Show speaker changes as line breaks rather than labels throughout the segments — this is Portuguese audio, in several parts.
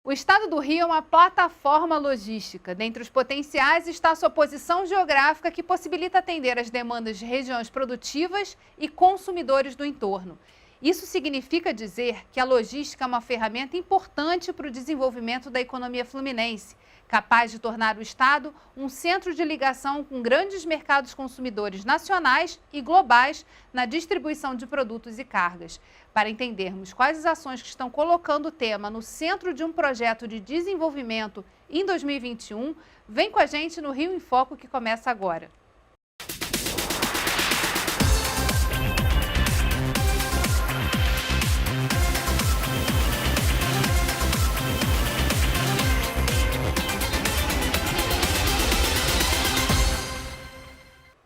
O estado do Rio é uma plataforma logística. Dentre os potenciais está a sua posição geográfica, que possibilita atender às demandas de regiões produtivas e consumidores do entorno. Isso significa dizer que a logística é uma ferramenta importante para o desenvolvimento da economia fluminense, capaz de tornar o estado um centro de ligação com grandes mercados consumidores nacionais e globais na distribuição de produtos e cargas. Para entendermos quais as ações que estão colocando o tema no centro de um projeto de desenvolvimento em 2021, vem com a gente no Rio em Foco, que começa agora.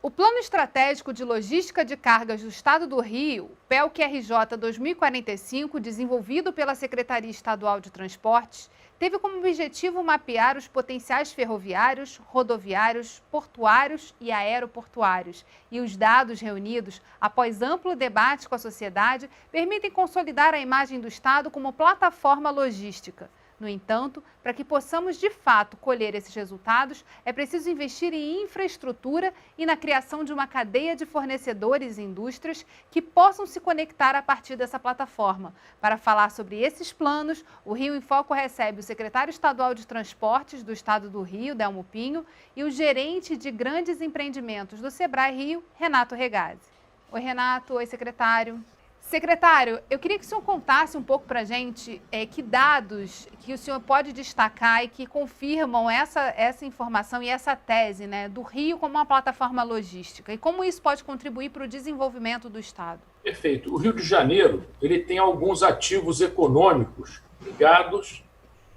O Plano Estratégico de Logística de Cargas do Estado do Rio, PELC-RJ 2045, desenvolvido pela Secretaria Estadual de Transportes, teve como objetivo mapear os potenciais ferroviários, rodoviários, portuários e aeroportuários. E os dados reunidos, após amplo debate com a sociedade, permitem consolidar a imagem do Estado como plataforma logística. No entanto, para que possamos de fato colher esses resultados, é preciso investir em infraestrutura e na criação de uma cadeia de fornecedores e indústrias que possam se conectar a partir dessa plataforma. Para falar sobre esses planos, o Rio em Foco recebe o secretário estadual de Transportes do Estado do Rio, Delmo Pinho, e o gerente de grandes empreendimentos do Sebrae Rio, Renato Regazzi. Oi, Renato. Oi, secretário. Secretário, eu queria que o senhor contasse um pouco para a gente que dados que o senhor pode destacar e que confirmam essa informação e essa tese, né, do Rio como uma plataforma logística e como isso pode contribuir para o desenvolvimento do Estado.
Perfeito. O Rio de Janeiro ele tem alguns ativos econômicos ligados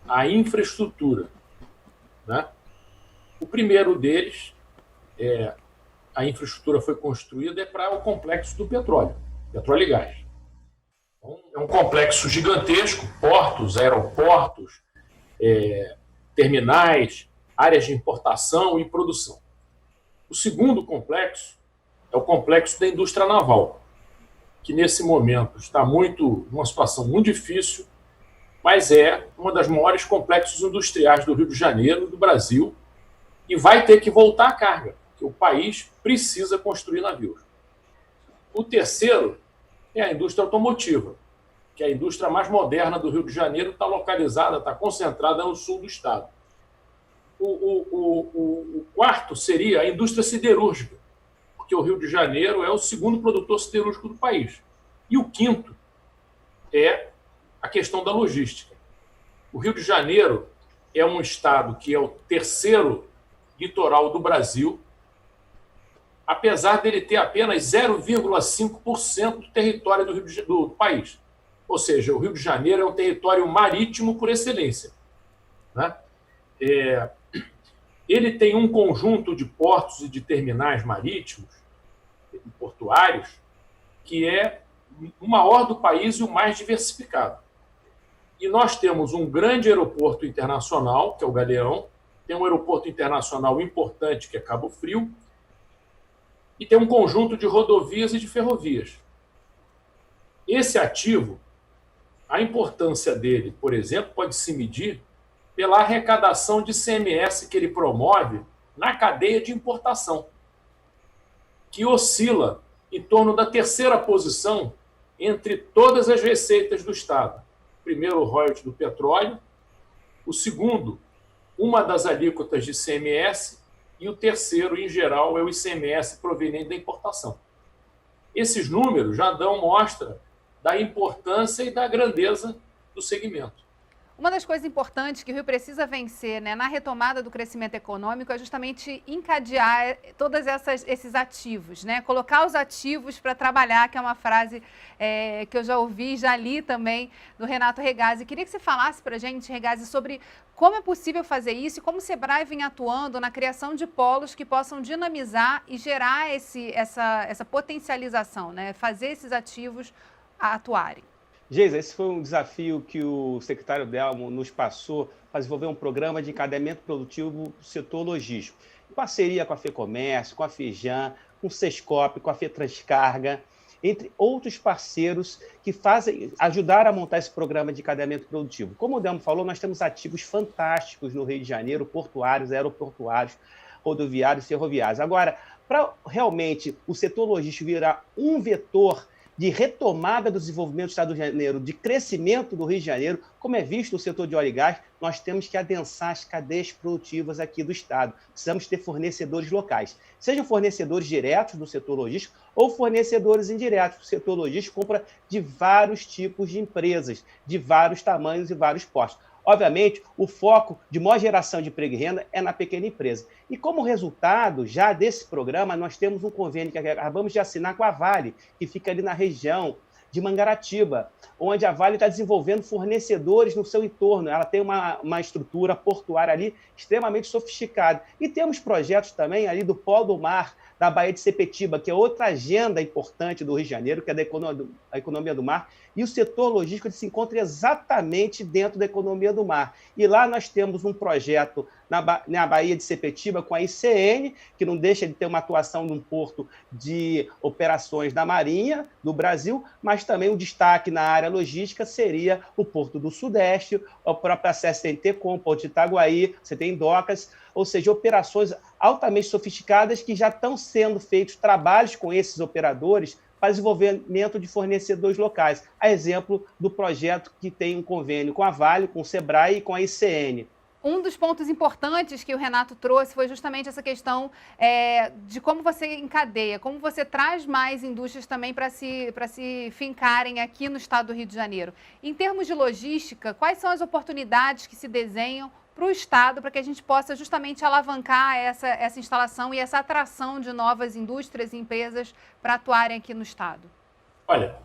à infraestrutura, né? O primeiro deles, a infraestrutura foi construída para o complexo do petróleo e gás. Então, é um complexo gigantesco, portos, aeroportos, terminais, áreas de importação e produção. O segundo complexo é o complexo da indústria naval, que nesse momento está numa situação muito difícil, mas é uma das maiores complexos industriais do Rio de Janeiro, do Brasil, e vai ter que voltar a carga, porque o país precisa construir navios. O terceiro é a indústria automotiva, que é a indústria mais moderna do Rio de Janeiro, está localizada, está concentrada no sul do estado. O quarto seria a indústria siderúrgica, porque o Rio de Janeiro é o segundo produtor siderúrgico do país. E o quinto é a questão da logística. O Rio de Janeiro é um estado que é o terceiro litoral do Brasil, apesar dele ter apenas 0,5% do território do país. Ou seja, o Rio de Janeiro é um território marítimo por excelência, né? Ele tem um conjunto de portos e de terminais marítimos e portuários que é o maior do país e o mais diversificado. E nós temos um grande aeroporto internacional, que é o Galeão, tem um aeroporto internacional importante, que é Cabo Frio, e tem um conjunto de rodovias e de ferrovias. Esse ativo, a importância dele, por exemplo, pode se medir pela arrecadação de ICMS que ele promove na cadeia de importação, que oscila em torno da terceira posição entre todas as receitas do Estado. Primeiro, o royalty do petróleo, o segundo, uma das alíquotas de ICMS, e o terceiro, em geral, é o ICMS proveniente da importação. Esses números já dão mostra da importância e da grandeza do segmento.
Uma das coisas importantes que o Rio precisa vencer, né, na retomada do crescimento econômico é justamente encadear todos esses ativos, né? Colocar os ativos para trabalhar, que é uma frase que eu já ouvi, já li também do Renato Regazzi. Queria que você falasse para a gente, Regazzi, sobre como é possível fazer isso e como o Sebrae vem atuando na criação de polos que possam dinamizar e gerar essa potencialização, né? Fazer esses ativos atuarem.
Geisa, esse foi um desafio que o secretário Delmo nos passou para desenvolver um programa de encadeamento produtivo do setor logístico. Em parceria com a FEComércio, com a FEJAM, com o Sescop, com a FETranscarga. entre outros parceiros que ajudaram a montar esse programa de encadeamento produtivo. Como o Delmo falou, nós temos ativos fantásticos no Rio de Janeiro, portuários, aeroportuários, rodoviários, ferroviários. Agora, para realmente o setor logístico virar um vetor de retomada do desenvolvimento do Estado do Rio de Janeiro, de crescimento do Rio de Janeiro, como é visto no setor de óleo e gás, nós temos que adensar as cadeias produtivas aqui do Estado. Precisamos ter fornecedores locais, sejam fornecedores diretos do setor logístico ou fornecedores indiretos. O setor logístico compra de vários tipos de empresas, de vários tamanhos e vários portos. Obviamente, o foco de maior geração de emprego e renda é na pequena empresa. E como resultado, já desse programa, nós temos um convênio que acabamos de assinar com a Vale, que fica ali na região de Mangaratiba, onde a Vale está desenvolvendo fornecedores no seu entorno. Ela tem uma estrutura portuária ali extremamente sofisticada. E temos projetos também ali do Polo do Mar, da Baía de Sepetiba, que é outra agenda importante do Rio de Janeiro, que é da economia do mar, e o setor logístico se encontra exatamente dentro da economia do mar. E lá nós temos um projeto na Baía de Sepetiba com a ICN, que não deixa de ter uma atuação num porto de operações da Marinha do Brasil, mas também um destaque na área logística seria o Porto do Sudeste, a própria CSNT com o Porto de Itaguaí, você tem docas, ou seja, operações altamente sofisticadas que já estão sendo feitos trabalhos com esses operadores para desenvolvimento de fornecedores locais. A exemplo do projeto que tem um convênio com a Vale, com o Sebrae e com a ICN.
Um dos pontos importantes que o Renato trouxe foi justamente essa questão de como você encadeia, como você traz mais indústrias também para se fincarem aqui no estado do Rio de Janeiro. Em termos de logística, quais são as oportunidades que se desenham para o estado para que a gente possa justamente alavancar essa instalação e essa atração de novas indústrias e empresas para atuarem aqui no estado?
Olha,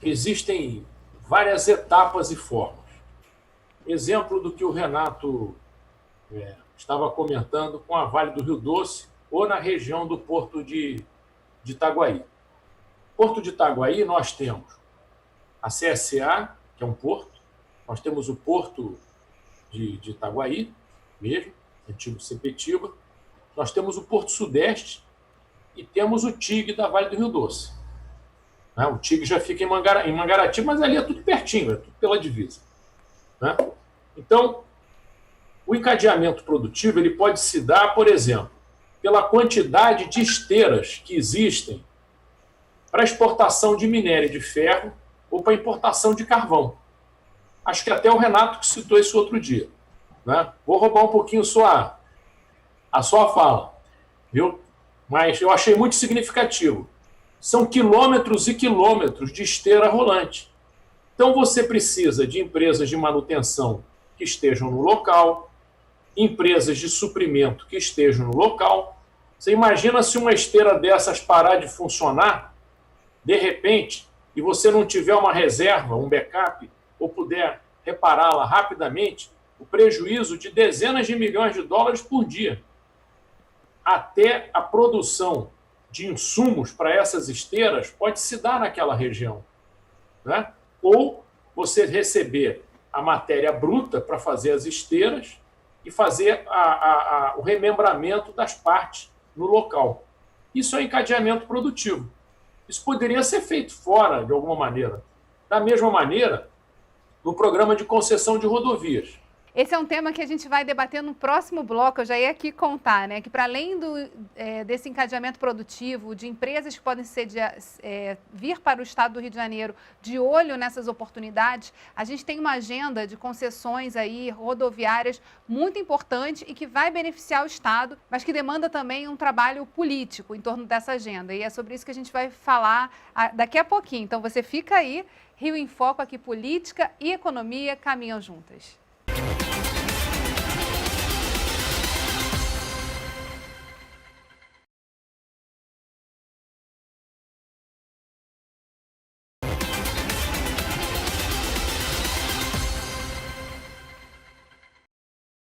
existem várias etapas e formas. Exemplo do que o Renato estava comentando com a Vale do Rio Doce ou na região do Porto de Itaguaí. Porto de Itaguaí nós temos a CSA, que é um porto, nós temos o Porto de Itaguaí, mesmo, antigo Sepetiba, nós temos o Porto Sudeste e temos o TIG da Vale do Rio Doce. O TIG já fica em Mangaratiba, mas ali é tudo pertinho, é tudo pela divisa. Então, o encadeamento produtivo ele pode se dar, por exemplo, pela quantidade de esteiras que existem para exportação de minério de ferro ou para importação de carvão. Acho que até o Renato que citou isso outro dia. Vou roubar um pouquinho a sua fala, viu? Mas eu achei muito significativo. São quilômetros e quilômetros de esteira rolante. Então você precisa de empresas de manutenção que estejam no local, empresas de suprimento que estejam no local. Você imagina se uma esteira dessas parar de funcionar, de repente, e você não tiver uma reserva, um backup, ou puder repará-la rapidamente, o prejuízo de dezenas de milhões de dólares por dia. Até a produção de insumos para essas esteiras pode se dar naquela região. Ou você receber a matéria bruta para fazer as esteiras e fazer o remembramento das partes no local. Isso é encadeamento produtivo. Isso poderia ser feito fora, de alguma maneira. Da mesma maneira, no programa de concessão de rodovias.
Esse é um tema que a gente vai debater no próximo bloco. Eu já ia aqui contar, que para além desse encadeamento produtivo, de empresas que podem vir para o estado do Rio de Janeiro de olho nessas oportunidades, a gente tem uma agenda de concessões aí rodoviárias muito importante e que vai beneficiar o estado, mas que demanda também um trabalho político em torno dessa agenda. E é sobre isso que a gente vai falar daqui a pouquinho. Então você fica aí, Rio em Foco, aqui política e economia caminham juntas.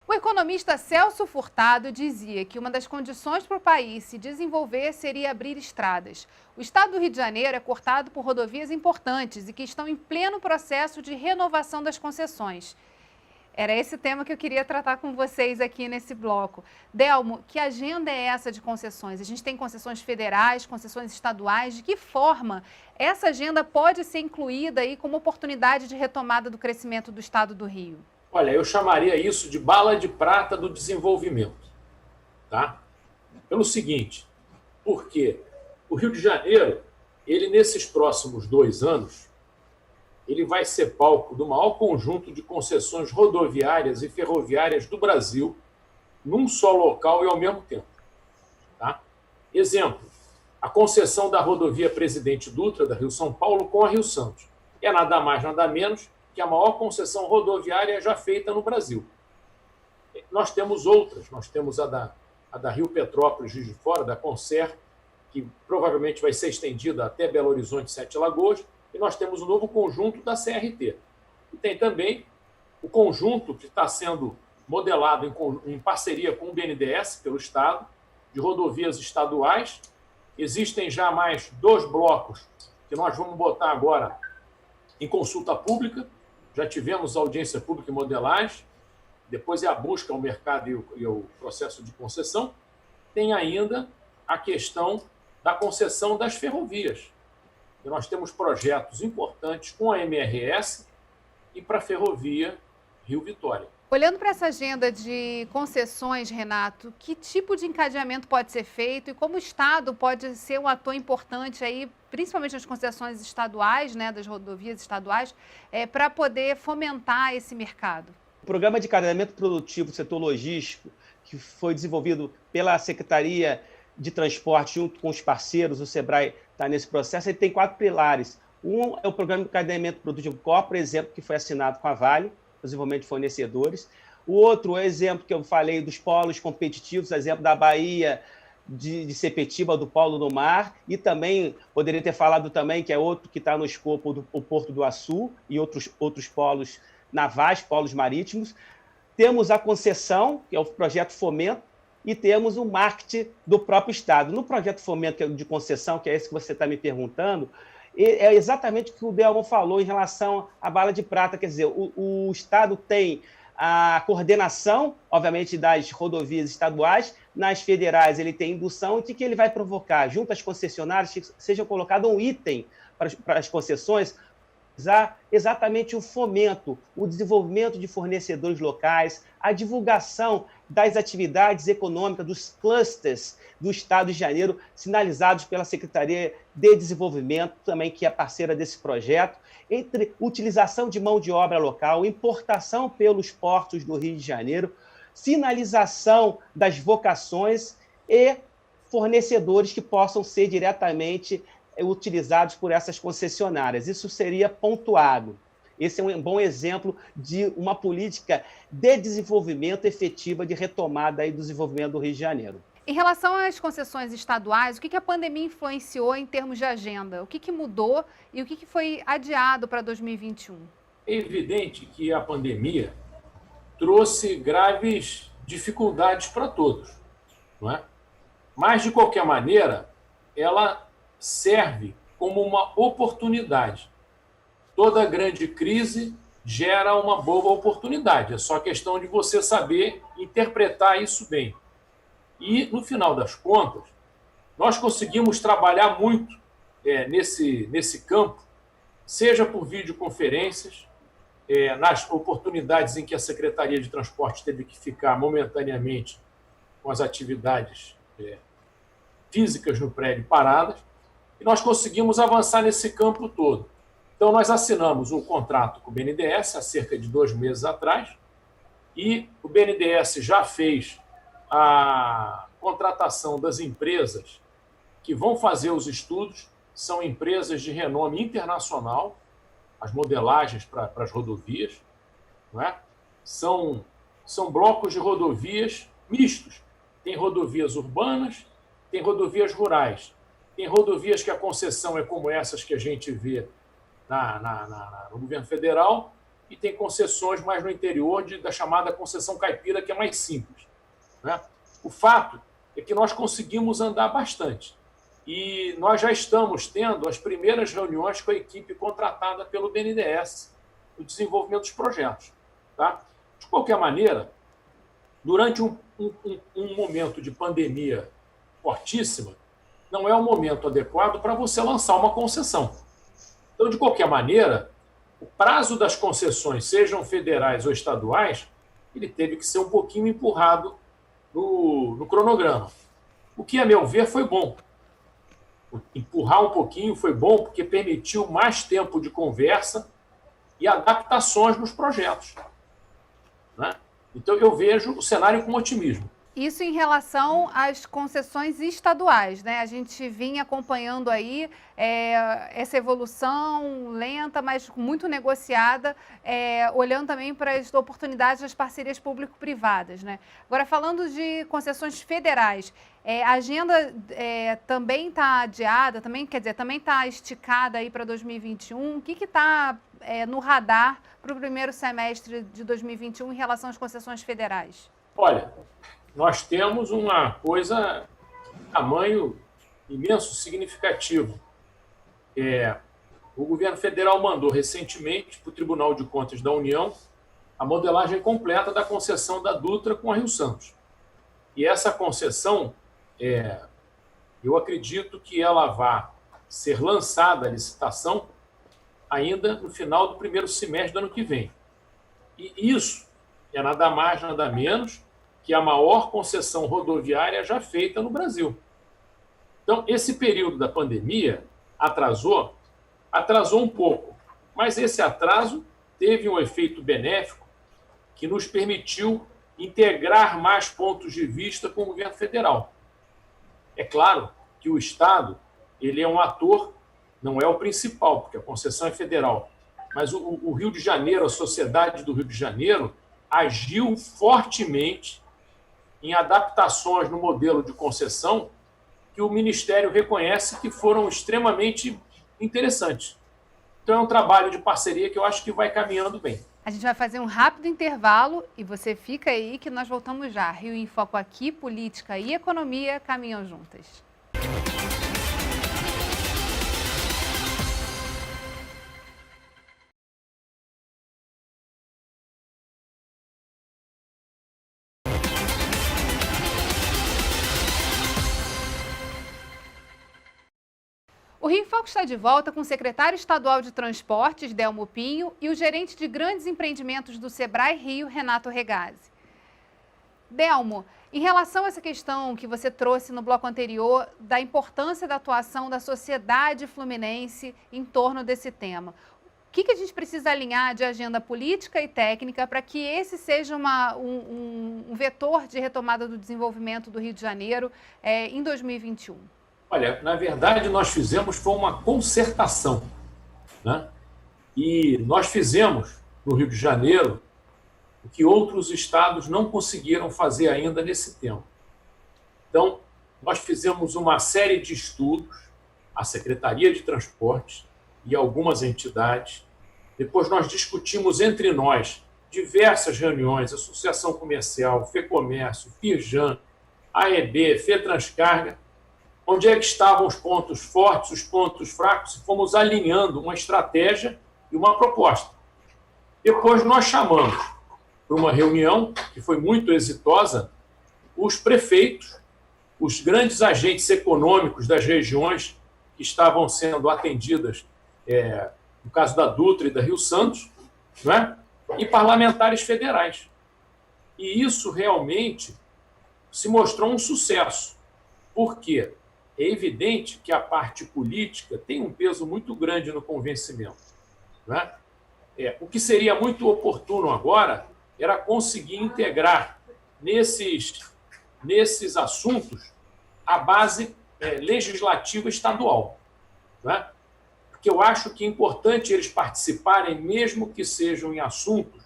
O economista Celso Furtado dizia que uma das condições para o país se desenvolver seria abrir estradas. O estado do Rio de Janeiro é cortado por rodovias importantes e que estão em pleno processo de renovação das concessões. Era esse tema que eu queria tratar com vocês aqui nesse bloco. Delmo, que agenda é essa de concessões? A gente tem concessões federais, concessões estaduais. De que forma essa agenda pode ser incluída aí como oportunidade de retomada do crescimento do estado do Rio?
Olha, eu chamaria isso de bala de prata do desenvolvimento. Tá? Pelo seguinte, porque o Rio de Janeiro, ele nesses próximos 2 anos, ele vai ser palco do maior conjunto de concessões rodoviárias e ferroviárias do Brasil, num só local e ao mesmo tempo. Tá? Exemplo, a concessão da rodovia Presidente Dutra, da Rio-São Paulo, com a Rio-Santos. É nada mais, nada menos que a maior concessão rodoviária já feita no Brasil. Nós temos outras, nós temos a da Rio-Petrópolis, Juiz de Fora, da Concer, que provavelmente vai ser estendida até Belo Horizonte, Sete Lagoas, e nós temos o novo conjunto da CRT. E tem também o conjunto que está sendo modelado em parceria com o BNDES, pelo Estado, de rodovias estaduais. Existem já mais 2 blocos que nós vamos botar agora em consulta pública. Já tivemos audiência pública e modelagem. Depois é a busca ao mercado e o processo de concessão. Tem ainda a questão da concessão das ferrovias. E nós temos projetos importantes com a MRS e para a ferrovia Rio-Vitória.
Olhando para essa agenda de concessões, Renato, que tipo de encadeamento pode ser feito e como o Estado pode ser um ator importante aí, principalmente nas concessões estaduais, né, das rodovias estaduais, para poder fomentar esse mercado?
O Programa de Encadeamento Produtivo do Setor Logístico, que foi desenvolvido pela Secretaria de Transporte junto com os parceiros, o SEBRAE está nesse processo, ele tem 4 pilares. Um é o Programa de Encadeamento Produtivo COR, por exemplo, que foi assinado com a Vale, desenvolvimento de fornecedores. O outro é o exemplo que eu falei dos polos competitivos, exemplo da Bahia, de Sepetiba, do Polo do Mar, e também, poderia ter falado também, que é outro que está no escopo do Porto do Açu e outros polos navais, polos marítimos. Temos a concessão, que é o projeto Fomento, e temos o marketing do próprio Estado. No projeto Fomento de concessão, que é esse que você está me perguntando, é exatamente o que o Delmo falou em relação à bala de prata. Quer dizer, o Estado tem a coordenação, obviamente, das rodovias estaduais, nas federais ele tem indução, e o que ele vai provocar? Junto às concessionárias, que seja colocado um item para as concessões, exatamente o fomento, o desenvolvimento de fornecedores locais, a divulgação das atividades econômicas, dos clusters do Estado de Janeiro, sinalizados pela Secretaria de Desenvolvimento, também que é parceira desse projeto, entre utilização de mão de obra local, importação pelos portos do Rio de Janeiro, sinalização das vocações e fornecedores que possam ser diretamente utilizados por essas concessionárias. Isso seria pontuado. Esse é um bom exemplo de uma política de desenvolvimento efetiva, de retomada aí do desenvolvimento do Rio de Janeiro.
Em relação às concessões estaduais, o que a pandemia influenciou em termos de agenda? O que mudou e o que foi adiado para 2021?
É evidente que a pandemia trouxe graves dificuldades para todos, não é? Mas, de qualquer maneira, ela serve como uma oportunidade. Toda grande crise gera uma boa oportunidade. É só questão de você saber interpretar isso bem. E, no final das contas, nós conseguimos trabalhar muito nesse campo, seja por videoconferências, nas oportunidades em que a Secretaria de Transporte teve que ficar momentaneamente com as atividades físicas no prédio paradas, e nós conseguimos avançar nesse campo todo. Então, nós assinamos um contrato com o BNDES há cerca de 2 meses atrás, e o BNDES já fez a contratação das empresas que vão fazer os estudos. São empresas de renome internacional, as modelagens para as rodovias, não é? São blocos de rodovias mistos. Tem rodovias urbanas, tem rodovias rurais, tem rodovias que a concessão é como essas que a gente vê no governo federal, e tem concessões mais no interior da chamada concessão caipira, que é mais simples, né? O fato é que nós conseguimos andar bastante. E nós já estamos tendo as primeiras reuniões com a equipe contratada pelo BNDES no desenvolvimento dos projetos. Tá? Os De qualquer maneira, durante um momento de pandemia fortíssima, não é o momento adequado para você lançar uma concessão. Então, de qualquer maneira, o prazo das concessões, sejam federais ou estaduais, ele teve que ser um pouquinho empurrado no cronograma. O que, a meu ver, foi bom. Empurrar um pouquinho foi bom porque permitiu mais tempo de conversa e adaptações nos projetos, né? Então, eu vejo o cenário com otimismo.
Isso em relação às concessões estaduais, né? A gente vinha acompanhando aí essa evolução lenta, mas muito negociada, olhando também para as oportunidades das parcerias público-privadas, né? Agora, falando de concessões federais, a agenda também está adiada, também está esticada aí para 2021. O que está no radar para o primeiro semestre de 2021 em relação às concessões federais?
Olha, nós temos uma coisa de tamanho imenso, significativo. O governo federal mandou recentemente para o Tribunal de Contas da União a modelagem completa da concessão da Dutra com a Rio Santos. E essa concessão, eu acredito que ela vai ser lançada a licitação ainda no final do primeiro semestre do ano que vem. E isso é nada mais, nada menos que a maior concessão rodoviária já feita no Brasil. Então, esse período da pandemia atrasou um pouco, mas esse atraso teve um efeito benéfico que nos permitiu integrar mais pontos de vista com o governo federal. É claro que o Estado ele é um ator, não é o principal, porque a concessão é federal, mas o Rio de Janeiro, a sociedade do Rio de Janeiro, agiu fortemente em adaptações no modelo de concessão que o Ministério reconhece que foram extremamente interessantes. Então, é um trabalho de parceria que eu acho que vai caminhando bem.
A gente vai fazer um rápido intervalo e você fica aí que nós voltamos já. Rio em Foco aqui, política e economia caminham juntas. O Rio em Foco está de volta com o secretário estadual de Transportes, Delmo Pinho, e o gerente de grandes empreendimentos do Sebrae Rio, Renato Regazzi. Delmo, em relação a essa questão que você trouxe no bloco anterior, da importância da atuação da sociedade fluminense em torno desse tema, o que a gente precisa alinhar de agenda política e técnica para que esse seja um vetor de retomada do desenvolvimento do Rio de Janeiro em 2021?
Olha, na verdade, nós fizemos foi uma concertação, né? E nós fizemos no Rio de Janeiro o que outros estados não conseguiram fazer ainda nesse tempo. Então, nós fizemos uma série de estudos, a Secretaria de Transportes e algumas entidades. Depois nós discutimos entre nós diversas reuniões, Associação Comercial, FEComércio, Firjan, AEB, FETranscarga, onde é que estavam os pontos fortes, os pontos fracos, e fomos alinhando uma estratégia e uma proposta. Depois nós chamamos para uma reunião, que foi muito exitosa, os prefeitos, os grandes agentes econômicos das regiões que estavam sendo atendidas, no caso da Dutra e da Rio Santos, né? E parlamentares federais. E isso realmente se mostrou um sucesso. Por quê? É evidente que a parte política tem um peso muito grande no convencimento, né? O que seria muito oportuno agora era conseguir integrar nesses assuntos a base legislativa estadual, né? Porque eu acho que é importante eles participarem, mesmo que sejam em assuntos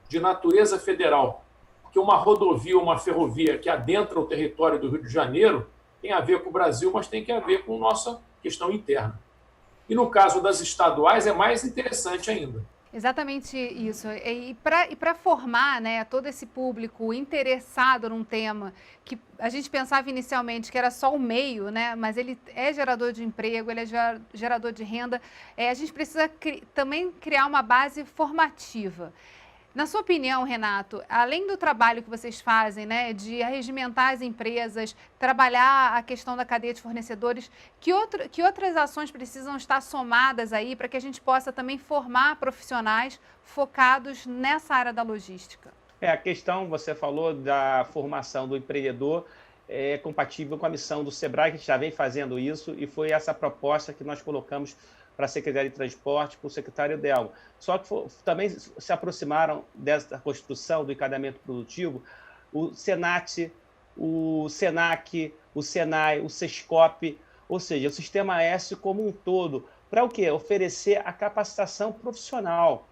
de natureza federal, porque uma rodovia, uma ferrovia que adentra o território do Rio de Janeiro tem a ver com o Brasil, mas tem que a ver com nossa questão interna. E no caso das estaduais é mais interessante ainda.
Exatamente isso. E para formar, né, todo esse público interessado num tema que a gente pensava inicialmente que era só o meio, né, mas ele é gerador de emprego, ele é gerador de renda, a gente precisa também criar uma base formativa. Na sua opinião, Renato, além do trabalho que vocês fazem, né, de arregimentar as empresas, trabalhar a questão da cadeia de fornecedores, que outras ações precisam estar somadas aí para que a gente possa também formar profissionais focados nessa área da logística?
A questão, você falou da formação do empreendedor, é compatível com a missão do SEBRAE, que já vem fazendo isso, e foi essa proposta que nós colocamos para a Secretaria de Transporte, para o secretário Delmo. Só que também se aproximaram dessa construção do encadeamento produtivo o SENAT, o SENAC, o SENAI, o SESCOP, ou seja, o Sistema S como um todo, para o quê? Oferecer a capacitação profissional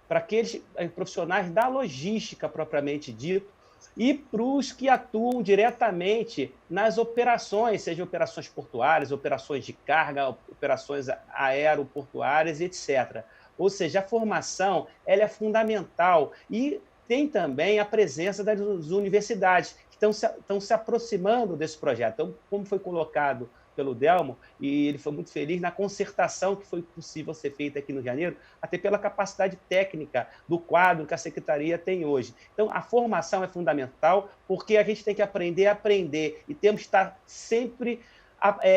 para aqueles profissionais da logística propriamente dito, e para os que atuam diretamente nas operações, sejam operações portuárias, operações de carga, operações aeroportuárias, etc. Ou seja, a formação ela é fundamental e tem também a presença das universidades, que estão se aproximando desse projeto. Então, como foi colocado pelo Delmo, e ele foi muito feliz na concertação que foi possível ser feita aqui no Janeiro, até pela capacidade técnica do quadro que a Secretaria tem hoje. Então, a formação é fundamental, porque a gente tem que aprender a aprender, e temos que estar sempre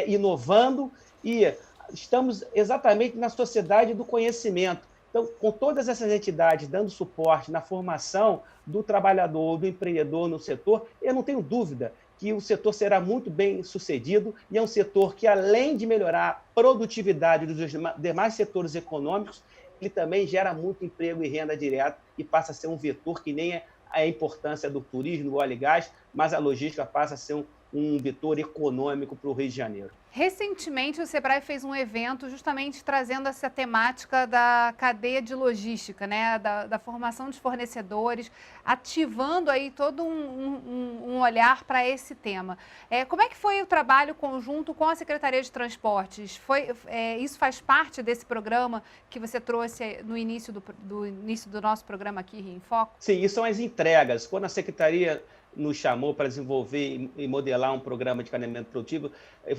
inovando, e estamos exatamente na sociedade do conhecimento. Então, com todas essas entidades dando suporte na formação do trabalhador, do empreendedor no setor, eu não tenho dúvida que o setor será muito bem sucedido e é um setor que, além de melhorar a produtividade dos demais setores econômicos, ele também gera muito emprego e renda direta e passa a ser um vetor que nem é a importância do turismo, do óleo e gás, mas a logística passa a ser um vetor econômico para o Rio de Janeiro.
Recentemente, o SEBRAE fez um evento justamente trazendo essa temática da cadeia de logística, né? da formação de fornecedores, ativando aí todo um olhar para esse tema. Como é que foi o trabalho conjunto com a Secretaria de Transportes? Isso faz parte desse programa que você trouxe no início do nosso programa aqui, Rio em Foco?
Sim, isso são as entregas. Quando a Secretaria nos chamou para desenvolver e modelar um programa de encadeamento produtivo,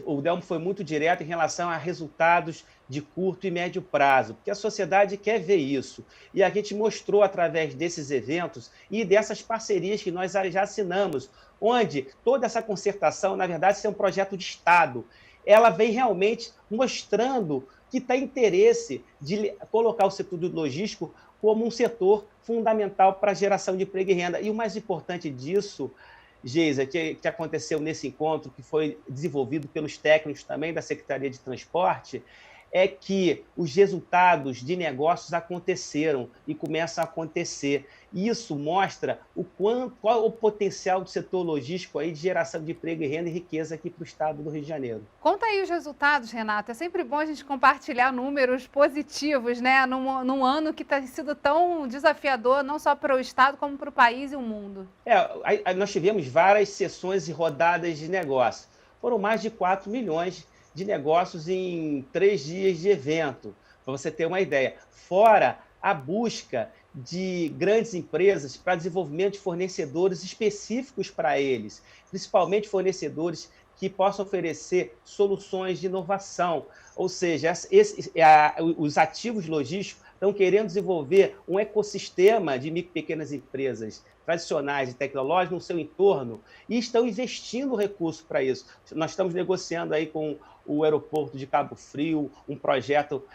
o Delmo foi muito direto em relação a resultados de curto e médio prazo, porque a sociedade quer ver isso. E a gente mostrou através desses eventos e dessas parcerias que nós já assinamos, onde toda essa concertação, na verdade, é um projeto de Estado. Ela vem realmente mostrando que tem interesse de colocar o setor logístico como um setor fundamental para a geração de emprego e renda. E o mais importante disso, Geisa, que aconteceu nesse encontro, que foi desenvolvido pelos técnicos também da Secretaria de Transporte, é que os resultados de negócios aconteceram e começam a acontecer. Isso mostra qual o potencial do setor logístico aí de geração de emprego e renda e riqueza aqui para o estado do Rio de Janeiro.
Conta aí os resultados, Renato. É sempre bom a gente compartilhar números positivos, né? Num ano que tem sido tão desafiador, não só para o estado, como para o país e o mundo.
Nós tivemos várias sessões e rodadas de negócio. Foram mais de 4 milhões de negócios em 3 dias de evento, para você ter uma ideia. Fora a busca de grandes empresas para desenvolvimento de fornecedores específicos para eles, principalmente fornecedores que possam oferecer soluções de inovação. Ou seja, os ativos logísticos estão querendo desenvolver um ecossistema de micro e pequenas empresas tradicionais e tecnológicas no seu entorno e estão investindo recursos para isso. Nós estamos negociando aí com o aeroporto de Cabo Frio, um projeto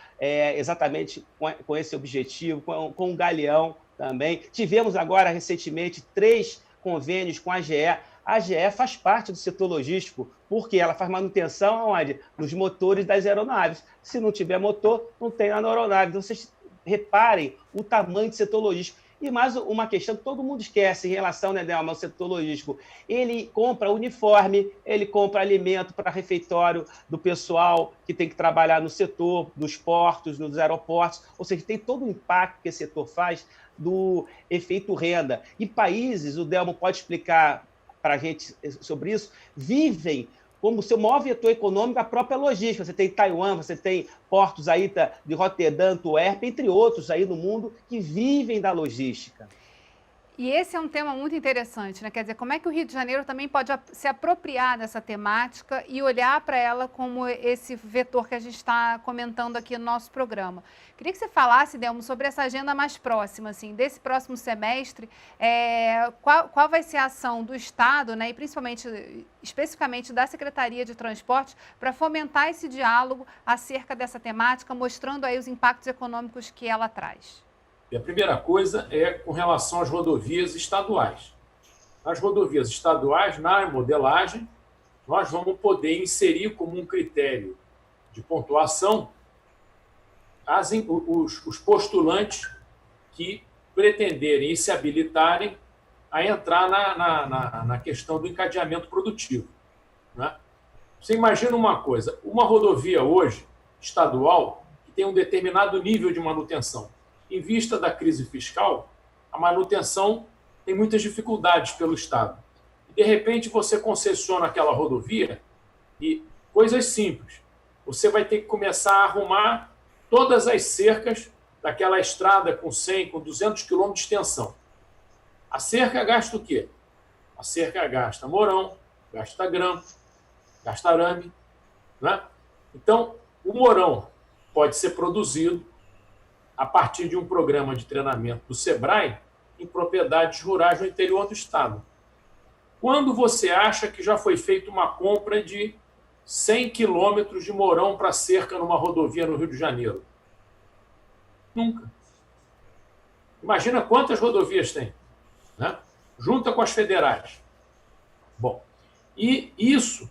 exatamente com esse objetivo, com o Galeão também. Tivemos agora, recentemente, 3 convênios com a AGE. A AGE faz parte do setor logístico, porque ela faz manutenção onde? Nos motores das aeronaves. Se não tiver motor, não tem na aeronave. Então, vocês reparem o tamanho do setor logístico. E mais uma questão que todo mundo esquece em relação, né, ao setor logístico. Ele compra uniforme, ele compra alimento para refeitório do pessoal que tem que trabalhar no setor, nos portos, nos aeroportos. Ou seja, tem todo o impacto que esse setor faz do efeito renda. E países, o Delmo pode explicar para a gente sobre isso, vivem como seu maior vetor econômico a própria logística. Você tem Taiwan, você tem portos aí de Roterdã, Antuérpia, entre outros aí no mundo que vivem da logística.
E esse é um tema muito interessante, né? Quer dizer, como é que o Rio de Janeiro também pode se apropriar dessa temática e olhar para ela como esse vetor que a gente está comentando aqui no nosso programa. Queria que você falasse, Delmo, sobre essa agenda mais próxima, assim, desse próximo semestre, qual vai ser a ação do Estado, né, e principalmente, especificamente da Secretaria de Transportes, para fomentar esse diálogo acerca dessa temática, mostrando aí os impactos econômicos que ela traz.
E a primeira coisa é com relação às rodovias estaduais. Nas rodovias estaduais, na modelagem, nós vamos poder inserir como um critério de pontuação os postulantes que pretenderem e se habilitarem a entrar na questão do encadeamento produtivo, né? Você imagina uma coisa, uma rodovia hoje, estadual, que tem um determinado nível de manutenção. Em vista da crise fiscal, a manutenção tem muitas dificuldades pelo Estado. De repente, você concessiona aquela rodovia e coisas simples. Você vai ter que começar a arrumar todas as cercas daquela estrada com 100, com 200 quilômetros de extensão. A cerca gasta o quê? A cerca gasta morão, gasta grampo, gasta arame, né? Então, o morão pode ser produzido a partir de um programa de treinamento do SEBRAE em propriedades rurais no interior do estado. Quando você acha que já foi feita uma compra de 100 quilômetros de morão para cerca numa rodovia no Rio de Janeiro? Nunca. Imagina quantas rodovias tem, né? Junta com as federais. Bom, e isso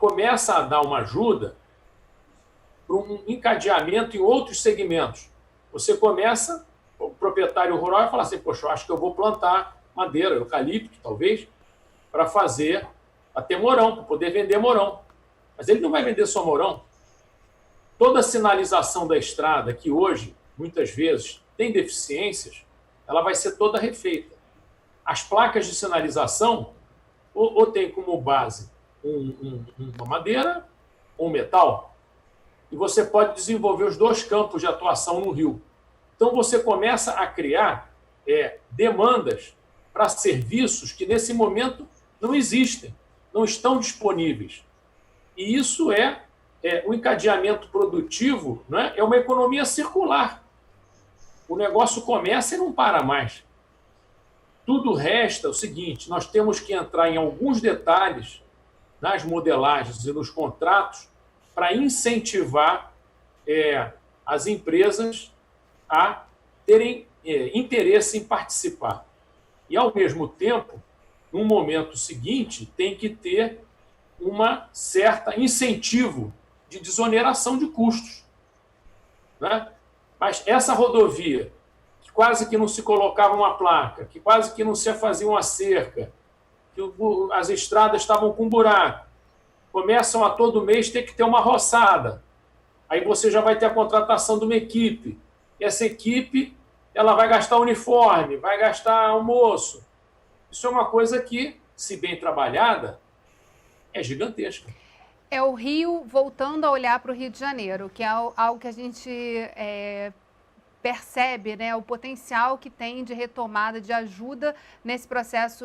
começa a dar uma ajuda para um encadeamento em outros segmentos. Você começa, o proprietário rural vai falar assim, poxa, eu acho que eu vou plantar madeira, eucalipto, talvez, para ter morão, para poder vender morão. Mas ele não vai vender só morão. Toda a sinalização da estrada, que hoje, muitas vezes, tem deficiências, ela vai ser toda refeita. As placas de sinalização ou tem como base uma madeira ou um metal, e você pode desenvolver os dois campos de atuação no rio. Então, você começa a criar demandas para serviços que, nesse momento, não existem, não estão disponíveis. E isso o encadeamento produtivo, né? É uma economia circular. O negócio começa e não para mais. Tudo resta o seguinte, nós temos que entrar em alguns detalhes nas modelagens e nos contratos para incentivar as empresas a terem interesse em participar. E, ao mesmo tempo, no momento seguinte, tem que ter uma certa incentivo de desoneração de custos, né? Mas essa rodovia, que quase que não se colocava uma placa, que quase que não se fazia uma cerca, que as estradas estavam com buraco, começam a todo mês ter que ter uma roçada. Aí você já vai ter a contratação de uma equipe. E essa equipe ela vai gastar uniforme, vai gastar almoço. Isso é uma coisa que, se bem trabalhada, é gigantesca.
É o Rio voltando a olhar para o Rio de Janeiro, que é algo que a gente percebe, né, o potencial que tem de retomada, de ajuda nesse processo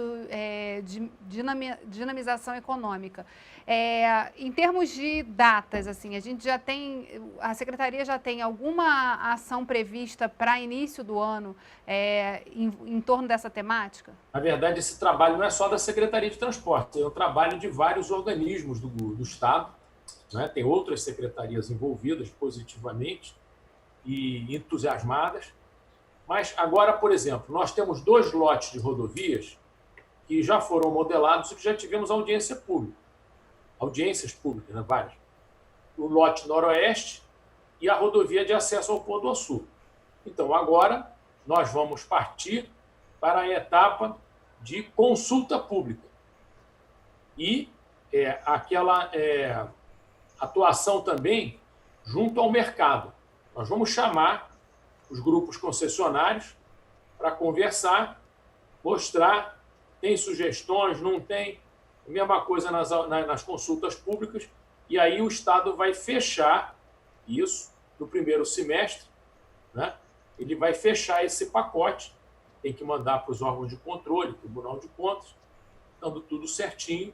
de dinamização econômica. Em termos de datas, assim, a Secretaria já tem alguma ação prevista para início do ano em torno dessa temática?
Na verdade, esse trabalho não é só da Secretaria de Transporte, é um trabalho de vários organismos do Estado, né? Tem outras secretarias envolvidas positivamente e entusiasmadas. Mas agora, por exemplo, nós temos 2 lotes de rodovias que já foram modelados e que já tivemos audiências públicas, né? Várias. O lote noroeste e a rodovia de acesso ao Pôr do Sul. Então, agora, nós vamos partir para a etapa de consulta pública. E aquela atuação também junto ao mercado. Nós vamos chamar os grupos concessionários para conversar, mostrar, tem sugestões, não tem, a mesma coisa nas consultas públicas, e aí o Estado vai fechar isso no primeiro semestre, né? Ele vai fechar esse pacote tem que mandar para os órgãos de controle, Tribunal de Contas, dando tudo certinho.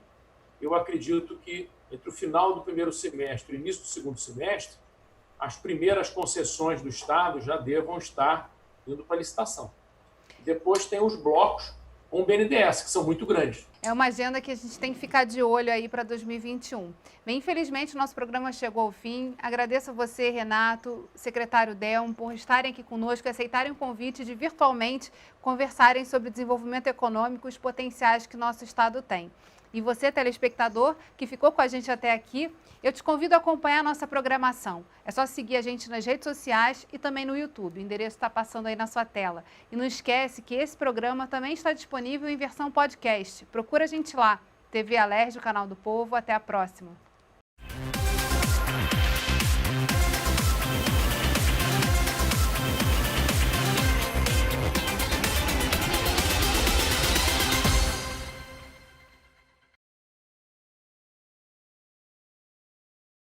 Eu acredito que entre o final do primeiro semestre e o início do segundo semestre, as primeiras concessões do Estado já devam estar indo para licitação. Depois tem os blocos com o BNDES, que são muito grandes.
É uma agenda que a gente tem que ficar de olho aí para 2021. Bem, infelizmente, o nosso programa chegou ao fim. Agradeço a você, Renato, secretário Delmo, por estarem aqui conosco e aceitarem o convite de virtualmente conversarem sobre o desenvolvimento econômico e os potenciais que nosso Estado tem. E você, telespectador, que ficou com a gente até aqui, eu te convido a acompanhar a nossa programação. É só seguir a gente nas redes sociais e também no YouTube. O endereço está passando aí na sua tela. E não esquece que esse programa também está disponível em versão podcast. Procura a gente lá. TV Alerj, o canal do Povo. Até a próxima.